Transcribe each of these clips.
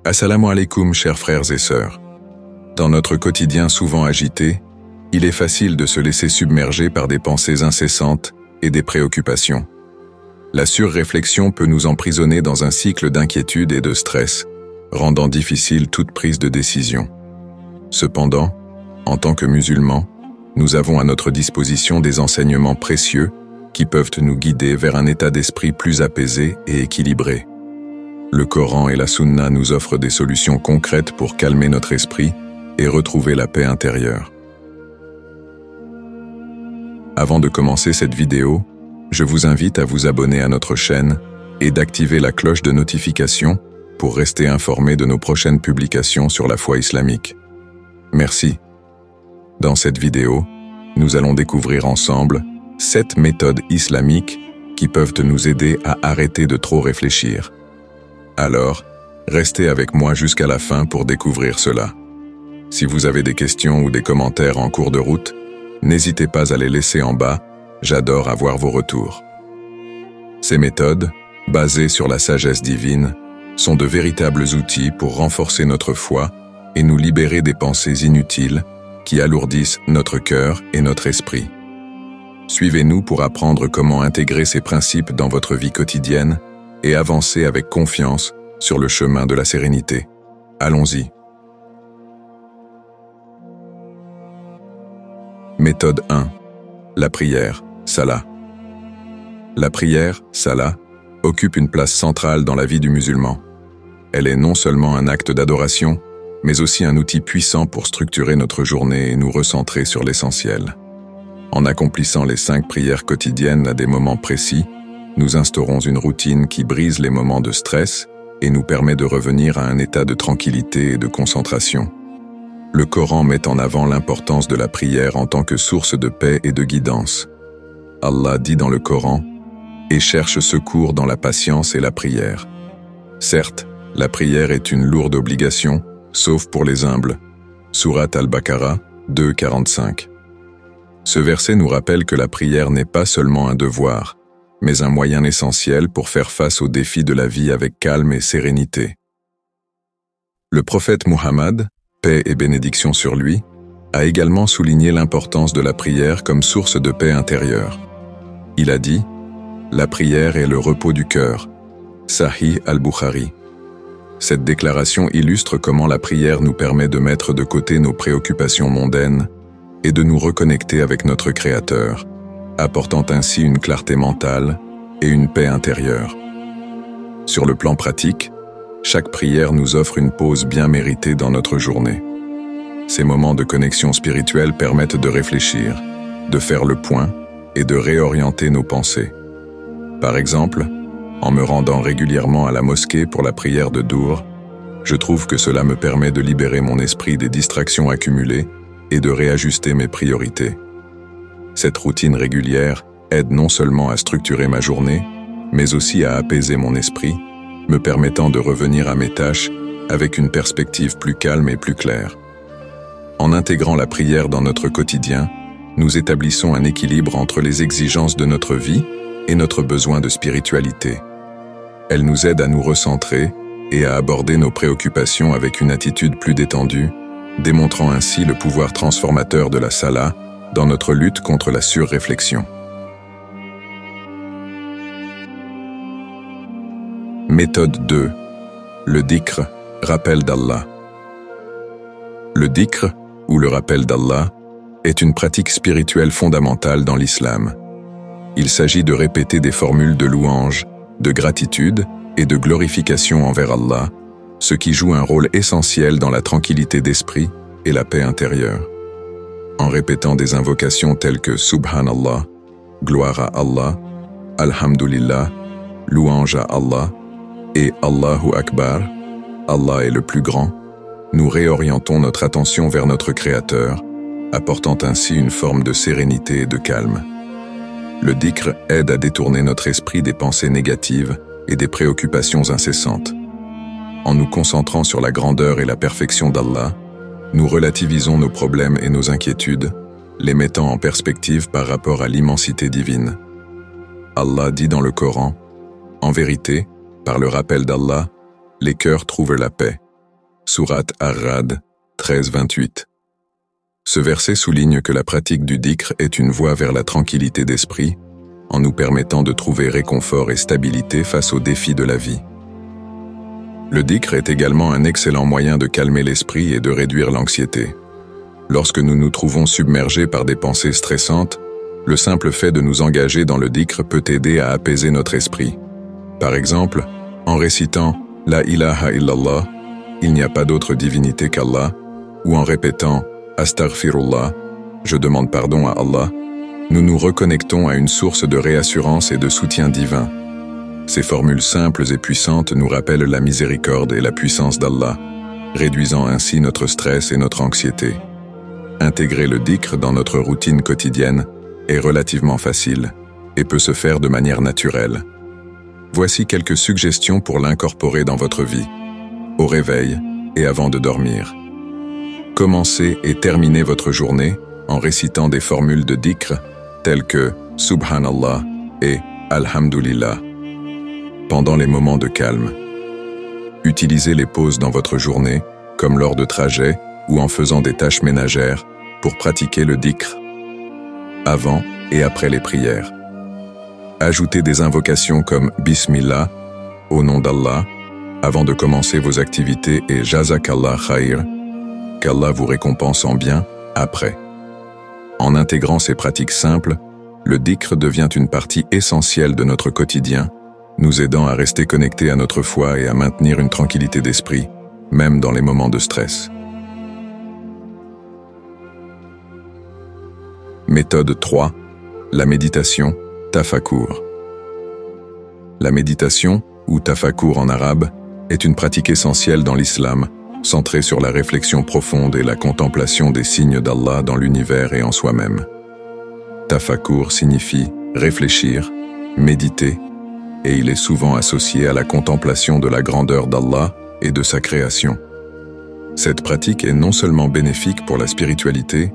Assalamu alaikum, chers frères et sœurs. Dans notre quotidien souvent agité, il est facile de se laisser submerger par des pensées incessantes et des préoccupations. La surréflexion peut nous emprisonner dans un cycle d'inquiétude et de stress, rendant difficile toute prise de décision. Cependant, en tant que musulmans, nous avons à notre disposition des enseignements précieux qui peuvent nous guider vers un état d'esprit plus apaisé et équilibré. Le Coran et la Sunna nous offrent des solutions concrètes pour calmer notre esprit et retrouver la paix intérieure. Avant de commencer cette vidéo, je vous invite à vous abonner à notre chaîne et d'activer la cloche de notification pour rester informé de nos prochaines publications sur la foi islamique. Merci. Dans cette vidéo, nous allons découvrir ensemble 7 méthodes islamiques qui peuvent nous aider à arrêter de trop réfléchir. Alors, restez avec moi jusqu'à la fin pour découvrir cela. Si vous avez des questions ou des commentaires en cours de route, n'hésitez pas à les laisser en bas, j'adore avoir vos retours. Ces méthodes, basées sur la sagesse divine, sont de véritables outils pour renforcer notre foi et nous libérer des pensées inutiles qui alourdissent notre cœur et notre esprit. Suivez-nous pour apprendre comment intégrer ces principes dans votre vie quotidienne et avancer avec confiance sur le chemin de la sérénité. Allons-y. Méthode 1. La prière, Salah. La prière, Salah, occupe une place centrale dans la vie du musulman. Elle est non seulement un acte d'adoration, mais aussi un outil puissant pour structurer notre journée et nous recentrer sur l'essentiel. En accomplissant les 5 prières quotidiennes à des moments précis, nous instaurons une routine qui brise les moments de stress et nous permet de revenir à un état de tranquillité et de concentration. Le Coran met en avant l'importance de la prière en tant que source de paix et de guidance. Allah dit dans le Coran « Et cherche secours dans la patience et la prière ». Certes, la prière est une lourde obligation, sauf pour les humbles. Sourate Al-Baqarah 2:45. Ce verset nous rappelle que la prière n'est pas seulement un devoir, mais un moyen essentiel pour faire face aux défis de la vie avec calme et sérénité. Le prophète Muhammad, paix et bénédiction sur lui, a également souligné l'importance de la prière comme source de paix intérieure. Il a dit « La prière est le repos du cœur » Sahih al-Bukhari. Cette déclaration illustre comment la prière nous permet de mettre de côté nos préoccupations mondaines et de nous reconnecter avec notre Créateur, apportant ainsi une clarté mentale et une paix intérieure. Sur le plan pratique, chaque prière nous offre une pause bien méritée dans notre journée. Ces moments de connexion spirituelle permettent de réfléchir, de faire le point et de réorienter nos pensées. Par exemple, en me rendant régulièrement à la mosquée pour la prière de Dour, je trouve que cela me permet de libérer mon esprit des distractions accumulées et de réajuster mes priorités. Cette routine régulière aide non seulement à structurer ma journée, mais aussi à apaiser mon esprit, me permettant de revenir à mes tâches avec une perspective plus calme et plus claire. En intégrant la prière dans notre quotidien, nous établissons un équilibre entre les exigences de notre vie et notre besoin de spiritualité. Elle nous aide à nous recentrer et à aborder nos préoccupations avec une attitude plus détendue, démontrant ainsi le pouvoir transformateur de la Salah dans notre lutte contre la surréflexion. Méthode 2. Le dhikr, rappel d'Allah. Le dhikr, ou le rappel d'Allah, est une pratique spirituelle fondamentale dans l'islam. Il s'agit de répéter des formules de louange, de gratitude et de glorification envers Allah, ce qui joue un rôle essentiel dans la tranquillité d'esprit et la paix intérieure. En répétant des invocations telles que Subhanallah, gloire à Allah, Alhamdulillah, louange à Allah, et Allahu Akbar, Allah est le plus grand, nous réorientons notre attention vers notre Créateur, apportant ainsi une forme de sérénité et de calme. Le dhikr aide à détourner notre esprit des pensées négatives et des préoccupations incessantes. En nous concentrant sur la grandeur et la perfection d'Allah, nous relativisons nos problèmes et nos inquiétudes, les mettant en perspective par rapport à l'immensité divine. Allah dit dans le Coran « En vérité, par le rappel d'Allah, les cœurs trouvent la paix. Sourate Ar-Ra'd 13-28. Ce verset souligne que la pratique du dhikr est une voie vers la tranquillité d'esprit, en nous permettant de trouver réconfort et stabilité face aux défis de la vie. Le dhikr est également un excellent moyen de calmer l'esprit et de réduire l'anxiété. Lorsque nous nous trouvons submergés par des pensées stressantes, le simple fait de nous engager dans le dhikr peut aider à apaiser notre esprit. Par exemple, en récitant « La ilaha illallah » « Il n'y a pas d'autre divinité qu'Allah » ou en répétant « Astaghfirullah » « Je demande pardon à Allah », nous nous reconnectons à une source de réassurance et de soutien divin. Ces formules simples et puissantes nous rappellent la miséricorde et la puissance d'Allah, réduisant ainsi notre stress et notre anxiété. Intégrer le dhikr dans notre routine quotidienne est relativement facile et peut se faire de manière naturelle. Voici quelques suggestions pour l'incorporer dans votre vie, au réveil et avant de dormir. Commencez et terminez votre journée en récitant des formules de dhikr telles que Subhanallah et Alhamdulillah. Pendant les moments de calme, utilisez les pauses dans votre journée, comme lors de trajets ou en faisant des tâches ménagères, pour pratiquer le dhikr. Avant et après les prières. Ajoutez des invocations comme Bismillah, au nom d'Allah, avant de commencer vos activités et Jazakallah khair, qu'Allah vous récompense en bien après. En intégrant ces pratiques simples, le dhikr devient une partie essentielle de notre quotidien, nous aidant à rester connectés à notre foi et à maintenir une tranquillité d'esprit, même dans les moments de stress. Méthode 3. La méditation, tafakkur. La méditation, ou tafakkur en arabe, est une pratique essentielle dans l'islam, centrée sur la réflexion profonde et la contemplation des signes d'Allah dans l'univers et en soi-même. Tafakkur signifie réfléchir, méditer, et il est souvent associé à la contemplation de la grandeur d'Allah et de sa création. Cette pratique est non seulement bénéfique pour la spiritualité,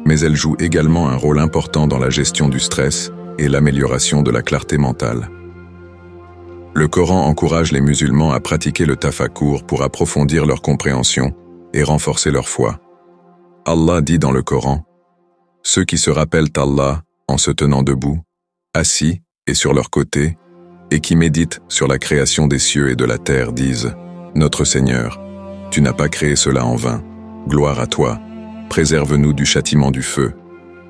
mais elle joue également un rôle important dans la gestion du stress et l'amélioration de la clarté mentale. Le Coran encourage les musulmans à pratiquer le tafakkur pour approfondir leur compréhension et renforcer leur foi. Allah dit dans le Coran, « Ceux qui se rappellent Allah en se tenant debout, assis et sur leur côté, et qui méditent sur la création des cieux et de la terre disent, « Notre Seigneur, tu n'as pas créé cela en vain. Gloire à toi. Préserve-nous du châtiment du feu. »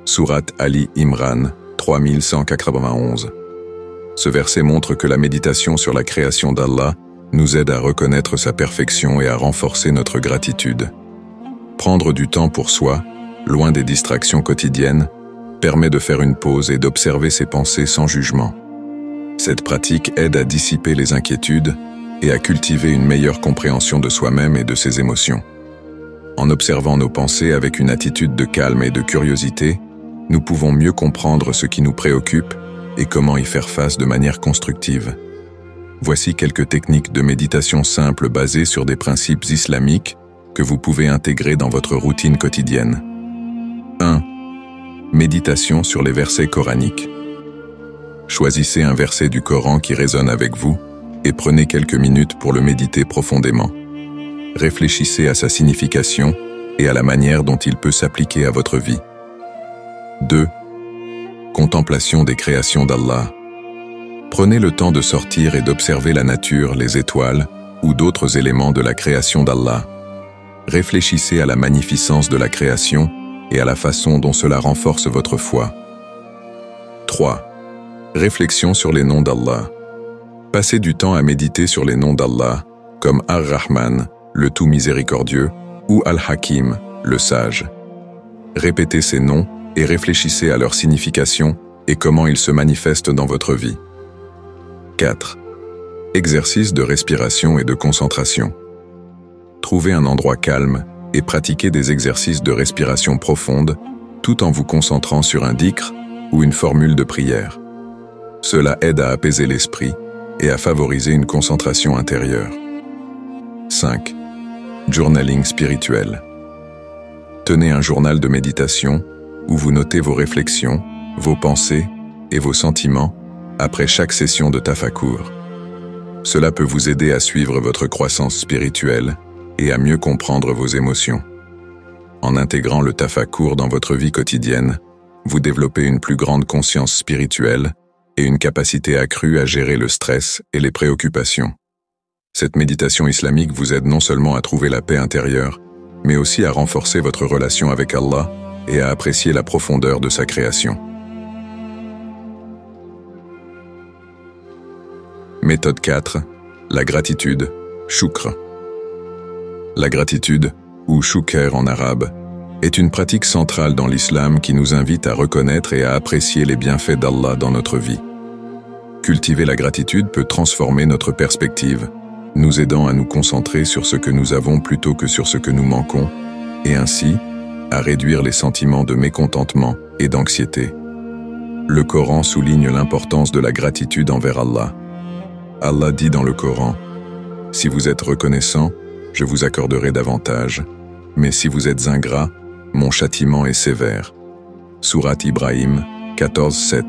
Sourate Ali Imran 3191. Ce verset montre que la méditation sur la création d'Allah nous aide à reconnaître sa perfection et à renforcer notre gratitude. Prendre du temps pour soi, loin des distractions quotidiennes, permet de faire une pause et d'observer ses pensées sans jugement. Cette pratique aide à dissiper les inquiétudes et à cultiver une meilleure compréhension de soi-même et de ses émotions. En observant nos pensées avec une attitude de calme et de curiosité, nous pouvons mieux comprendre ce qui nous préoccupe et comment y faire face de manière constructive. Voici quelques techniques de méditation simples basées sur des principes islamiques que vous pouvez intégrer dans votre routine quotidienne. 1. Méditation sur les versets coraniques. Choisissez un verset du Coran qui résonne avec vous et prenez quelques minutes pour le méditer profondément. Réfléchissez à sa signification et à la manière dont il peut s'appliquer à votre vie. 2. Contemplation des créations d'Allah. Prenez le temps de sortir et d'observer la nature, les étoiles ou d'autres éléments de la création d'Allah. Réfléchissez à la magnificence de la création et à la façon dont cela renforce votre foi. 3. Réflexion sur les noms d'Allah. Passez du temps à méditer sur les noms d'Allah, comme Ar-Rahman, le tout miséricordieux, ou Al-Hakim, le sage. Répétez ces noms et réfléchissez à leur signification et comment ils se manifestent dans votre vie. 4. Exercice de respiration et de concentration. Trouvez un endroit calme et pratiquez des exercices de respiration profonde tout en vous concentrant sur un dhikr ou une formule de prière. Cela aide à apaiser l'esprit et à favoriser une concentration intérieure. 5. Journaling spirituel. Tenez un journal de méditation où vous notez vos réflexions, vos pensées et vos sentiments après chaque session de tafakkur. Cela peut vous aider à suivre votre croissance spirituelle et à mieux comprendre vos émotions. En intégrant le tafakkur dans votre vie quotidienne, vous développez une plus grande conscience spirituelle et une capacité accrue à gérer le stress et les préoccupations. Cette méditation islamique vous aide non seulement à trouver la paix intérieure, mais aussi à renforcer votre relation avec Allah et à apprécier la profondeur de sa création. Méthode 4. La gratitude, shukr. La gratitude, ou shukr en arabe, est une pratique centrale dans l'islam qui nous invite à reconnaître et à apprécier les bienfaits d'Allah dans notre vie. Cultiver la gratitude peut transformer notre perspective, nous aidant à nous concentrer sur ce que nous avons plutôt que sur ce que nous manquons, et ainsi à réduire les sentiments de mécontentement et d'anxiété. Le Coran souligne l'importance de la gratitude envers Allah. Allah dit dans le Coran, « Si vous êtes reconnaissant, je vous accorderai davantage, mais si vous êtes ingrat, mon châtiment est sévère. » Sourate Ibrahim 14:7.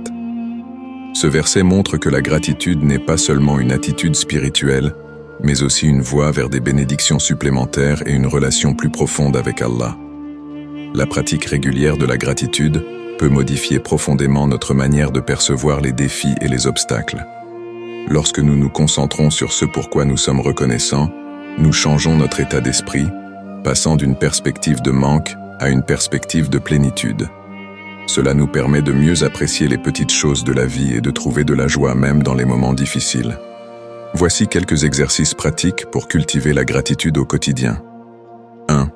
Ce verset montre que la gratitude n'est pas seulement une attitude spirituelle, mais aussi une voie vers des bénédictions supplémentaires et une relation plus profonde avec Allah. La pratique régulière de la gratitude peut modifier profondément notre manière de percevoir les défis et les obstacles. Lorsque nous nous concentrons sur ce pourquoi nous sommes reconnaissants, nous changeons notre état d'esprit, passant d'une perspective de manque à une perspective de plénitude. Cela nous permet de mieux apprécier les petites choses de la vie et de trouver de la joie même dans les moments difficiles. Voici quelques exercices pratiques pour cultiver la gratitude au quotidien. 1.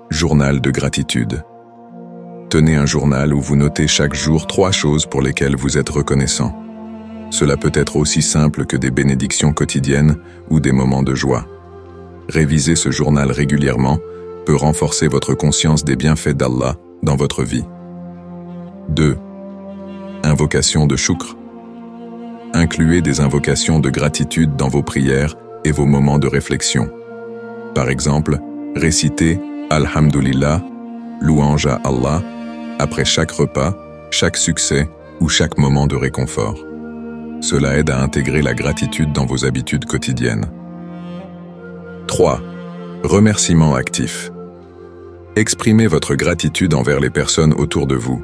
Journal de gratitude. Tenez un journal où vous notez chaque jour 3 choses pour lesquelles vous êtes reconnaissant. Cela peut être aussi simple que des bénédictions quotidiennes ou des moments de joie. Réviser ce journal régulièrement peut renforcer votre conscience des bienfaits d'Allah dans votre vie. 2. Invocation de shukr. Incluez des invocations de gratitude dans vos prières et vos moments de réflexion. Par exemple, récitez Alhamdulillah, louange à Allah, après chaque repas, chaque succès ou chaque moment de réconfort. Cela aide à intégrer la gratitude dans vos habitudes quotidiennes. 3. Remerciement actif. Exprimez votre gratitude envers les personnes autour de vous.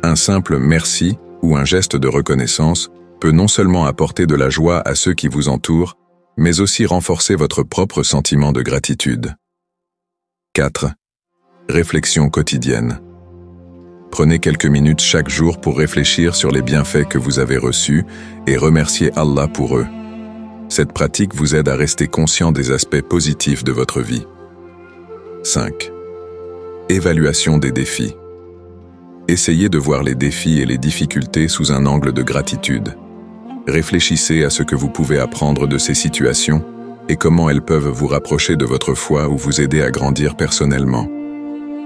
Un simple merci ou un geste de reconnaissance peut non seulement apporter de la joie à ceux qui vous entourent, mais aussi renforcer votre propre sentiment de gratitude. 4. Réflexion quotidienne. Prenez quelques minutes chaque jour pour réfléchir sur les bienfaits que vous avez reçus et remercier Allah pour eux. Cette pratique vous aide à rester conscient des aspects positifs de votre vie. 5. Évaluation des défis. Essayez de voir les défis et les difficultés sous un angle de gratitude. Réfléchissez à ce que vous pouvez apprendre de ces situations et comment elles peuvent vous rapprocher de votre foi ou vous aider à grandir personnellement.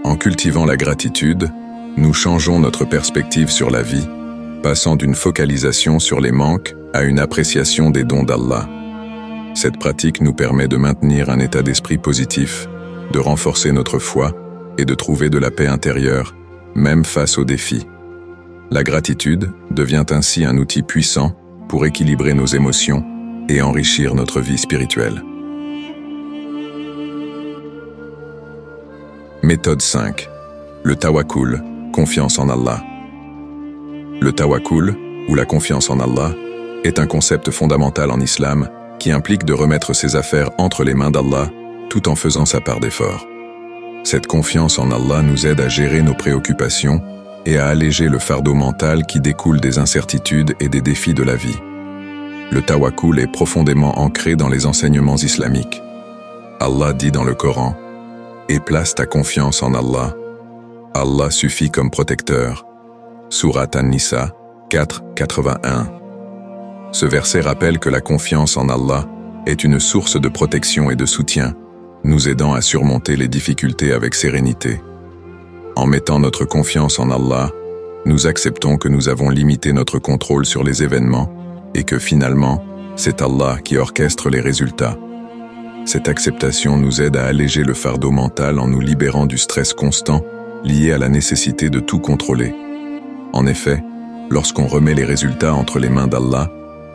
En cultivant la gratitude, nous changeons notre perspective sur la vie, passant d'une focalisation sur les manques à une appréciation des dons d'Allah. Cette pratique nous permet de maintenir un état d'esprit positif, de renforcer notre foi et de trouver de la paix intérieure, même face aux défis. La gratitude devient ainsi un outil puissant pour équilibrer nos émotions et enrichir notre vie spirituelle. Méthode 5. Le tawakkul, confiance en Allah. Le tawakkul, ou la confiance en Allah, est un concept fondamental en islam qui implique de remettre ses affaires entre les mains d'Allah tout en faisant sa part d'effort. Cette confiance en Allah nous aide à gérer nos préoccupations et à alléger le fardeau mental qui découle des incertitudes et des défis de la vie. Le tawakkul est profondément ancré dans les enseignements islamiques. Allah dit dans le Coran, « Et place ta confiance en Allah. Allah suffit comme protecteur. » Sourate An-Nisa 4:81. Ce verset rappelle que la confiance en Allah est une source de protection et de soutien, nous aidant à surmonter les difficultés avec sérénité. En mettant notre confiance en Allah, nous acceptons que nous avons limité notre contrôle sur les événements et que finalement, c'est Allah qui orchestre les résultats. Cette acceptation nous aide à alléger le fardeau mental en nous libérant du stress constant lié à la nécessité de tout contrôler. En effet, lorsqu'on remet les résultats entre les mains d'Allah,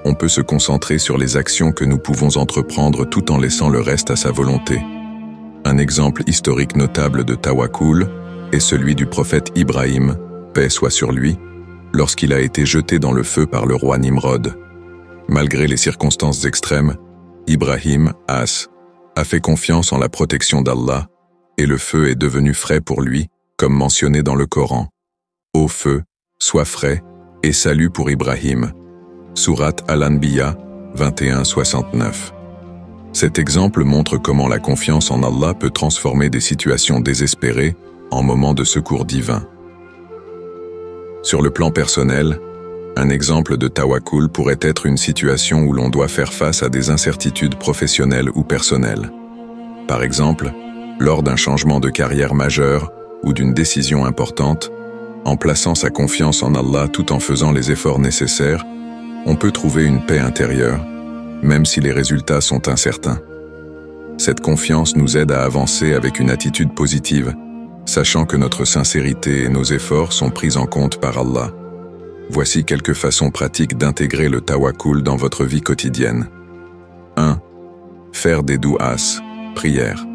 on peut se concentrer sur les actions que nous pouvons entreprendre tout en laissant le reste à sa volonté. Un exemple historique notable de tawakkul est celui du prophète Ibrahim, paix soit sur lui, lorsqu'il a été jeté dans le feu par le roi Nimrod. Malgré les circonstances extrêmes, Ibrahim a fait confiance en la protection d'Allah et le feu est devenu frais pour lui, comme mentionné dans le Coran. Ô feu, sois frais et salut pour Ibrahim. Sourate Al-Anbiya 21-69. Cet exemple montre comment la confiance en Allah peut transformer des situations désespérées en moments de secours divin. Sur le plan personnel, un exemple de tawakkul pourrait être une situation où l'on doit faire face à des incertitudes professionnelles ou personnelles. Par exemple, lors d'un changement de carrière majeur ou d'une décision importante, en plaçant sa confiance en Allah tout en faisant les efforts nécessaires, on peut trouver une paix intérieure, même si les résultats sont incertains. Cette confiance nous aide à avancer avec une attitude positive, sachant que notre sincérité et nos efforts sont pris en compte par Allah. Voici quelques façons pratiques d'intégrer le tawakkul dans votre vie quotidienne. 1. Faire des du'as, prières.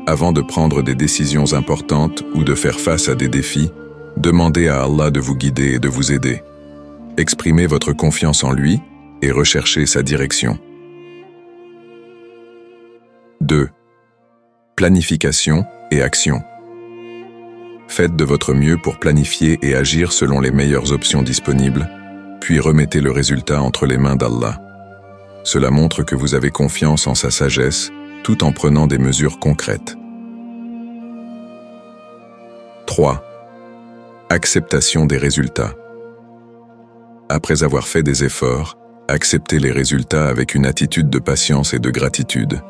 Avant de prendre des décisions importantes ou de faire face à des défis, demandez à Allah de vous guider et de vous aider. Exprimez votre confiance en lui et recherchez sa direction. 2. Planification et action. Faites de votre mieux pour planifier et agir selon les meilleures options disponibles, puis remettez le résultat entre les mains d'Allah. Cela montre que vous avez confiance en sa sagesse, tout en prenant des mesures concrètes. 3. Acceptation des résultats. Après avoir fait des efforts, acceptez les résultats avec une attitude de patience et de gratitude.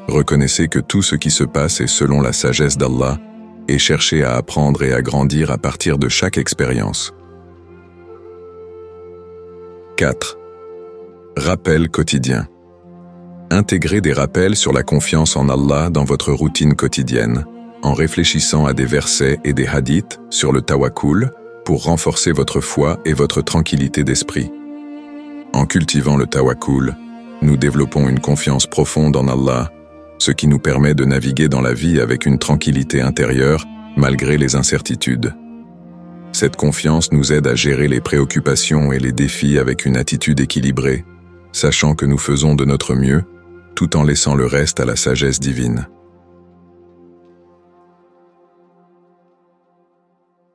Reconnaissez que tout ce qui se passe est selon la sagesse d'Allah et cherchez à apprendre et à grandir à partir de chaque expérience. 4. Rappel quotidien. Intégrez des rappels sur la confiance en Allah dans votre routine quotidienne, en réfléchissant à des versets et des hadiths sur le tawakkul pour renforcer votre foi et votre tranquillité d'esprit. En cultivant le tawakkul, nous développons une confiance profonde en Allah, ce qui nous permet de naviguer dans la vie avec une tranquillité intérieure malgré les incertitudes. Cette confiance nous aide à gérer les préoccupations et les défis avec une attitude équilibrée, sachant que nous faisons de notre mieux, tout en laissant le reste à la sagesse divine.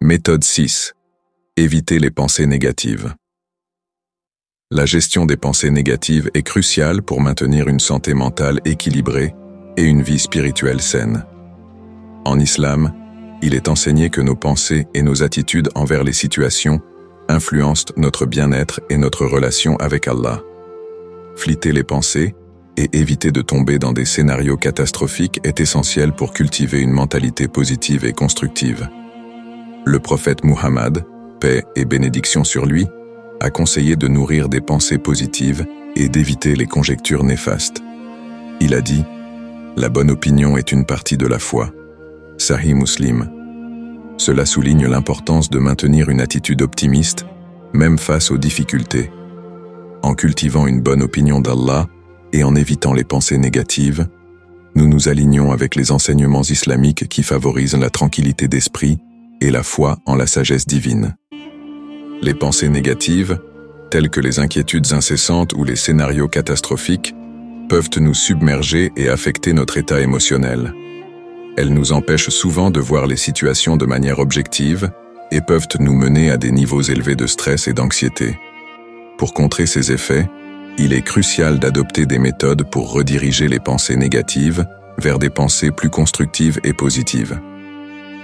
Méthode 6. Éviter les pensées négatives. La gestion des pensées négatives est cruciale pour maintenir une santé mentale équilibrée et une vie spirituelle saine. En islam, il est enseigné que nos pensées et nos attitudes envers les situations influencent notre bien-être et notre relation avec Allah. Flitter les pensées et éviter de tomber dans des scénarios catastrophiques est essentiel pour cultiver une mentalité positive et constructive. Le prophète Muhammad, paix et bénédiction sur lui, a conseillé de nourrir des pensées positives et d'éviter les conjectures néfastes. Il a dit « La bonne opinion est une partie de la foi ». Sahih Muslim. Cela souligne l'importance de maintenir une attitude optimiste, même face aux difficultés. En cultivant une bonne opinion d'Allah et en évitant les pensées négatives, nous nous alignons avec les enseignements islamiques qui favorisent la tranquillité d'esprit et la foi en la sagesse divine. Les pensées négatives, telles que les inquiétudes incessantes ou les scénarios catastrophiques, peuvent nous submerger et affecter notre état émotionnel. Elles nous empêchent souvent de voir les situations de manière objective et peuvent nous mener à des niveaux élevés de stress et d'anxiété. Pour contrer ces effets, il est crucial d'adopter des méthodes pour rediriger les pensées négatives vers des pensées plus constructives et positives.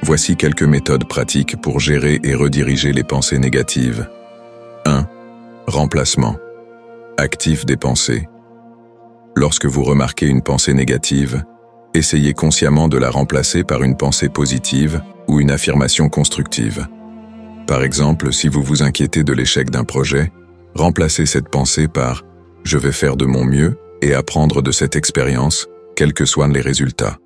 Voici quelques méthodes pratiques pour gérer et rediriger les pensées négatives. 1. Remplacement. Actif des pensées. Lorsque vous remarquez une pensée négative, essayez consciemment de la remplacer par une pensée positive ou une affirmation constructive. Par exemple, si vous vous inquiétez de l'échec d'un projet, remplacez cette pensée par « Je vais faire de mon mieux et apprendre de cette expérience, quels que soient les résultats ».